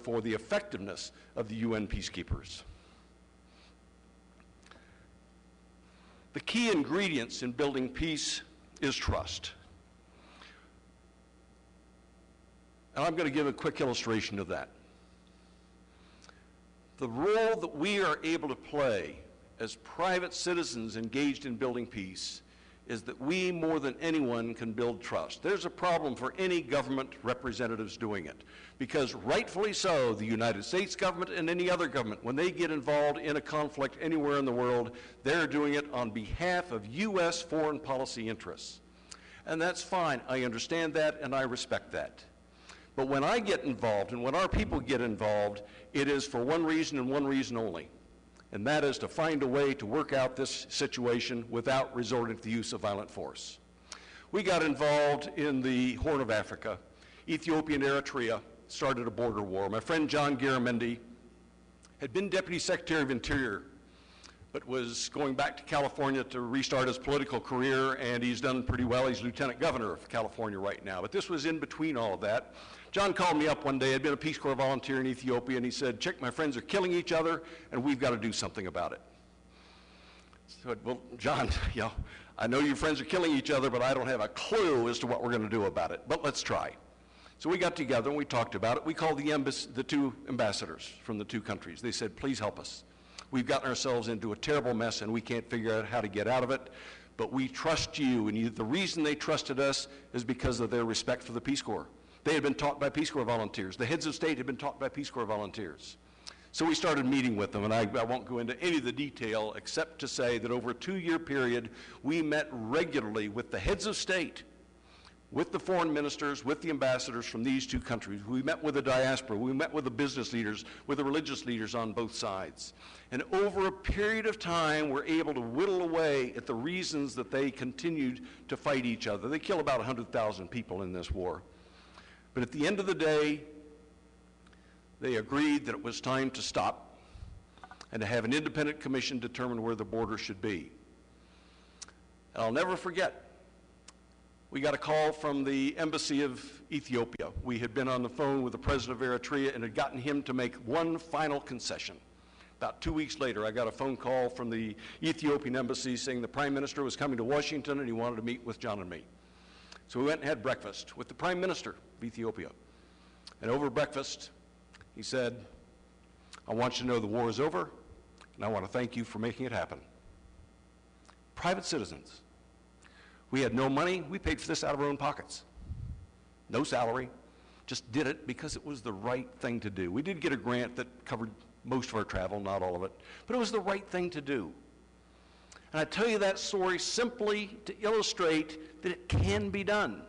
for the effectiveness of the UN peacekeepers. The key ingredients in building peace is trust. And I'm going to give a quick illustration of that. The role that we are able to play as private citizens engaged in building peace is that we, more than anyone, can build trust. There's a problem for any government representatives doing it, because rightfully so, the United States government and any other government, when they get involved in a conflict anywhere in the world, they're doing it on behalf of U.S. foreign policy interests. And that's fine. I understand that and I respect that. But when I get involved and when our people get involved, it is for one reason and one reason only. And that is to find a way to work out this situation without resorting to the use of violent force. We got involved in the Horn of Africa. Ethiopia and Eritrea started a border war. My friend John Garamendi had been Deputy Secretary of Interior, but was going back to California to restart his political career, and he's done pretty well. He's Lieutenant Governor of California right now. But this was in between all of that. John called me up one day. I'd been a Peace Corps volunteer in Ethiopia, and he said, "Chic, my friends are killing each other, and we've got to do something about it." I said, "Well, John, I know your friends are killing each other, but I don't have a clue as to what we're going to do about it, but let's try." So we got together and we talked about it. We called the two ambassadors from the two countries. They said, "Please help us. We've gotten ourselves into a terrible mess and we can't figure out how to get out of it, but we trust you." And the reason they trusted us is because of their respect for the Peace Corps. They had been taught by Peace Corps volunteers. The heads of state had been taught by Peace Corps volunteers. So we started meeting with them, and I won't go into any of the detail except to say that over a 2-year period, we met regularly with the heads of state, with the foreign ministers, with the ambassadors from these two countries. We met with the diaspora. We met with the business leaders, with the religious leaders on both sides. And over a period of time, we're able to whittle away at the reasons that they continued to fight each other. They kill about 100,000 people in this war. But at the end of the day, they agreed that it was time to stop and to have an independent commission determine where the border should be. And I'll never forget, we got a call from the embassy of Ethiopia. We had been on the phone with the president of Eritrea and had gotten him to make one final concession. About 2 weeks later, I got a phone call from the Ethiopian embassy saying the prime minister was coming to Washington and he wanted to meet with John and me. So we went and had breakfast with the prime minister of Ethiopia. And over breakfast, he said, "I want you to know the war is over, and I want to thank you for making it happen." Private citizens. We had no money. We paid for this out of our own pockets. No salary. Just did it because it was the right thing to do. We did get a grant that covered most of our travel, not all of it, but it was the right thing to do. And I tell you that story simply to illustrate that it can be done.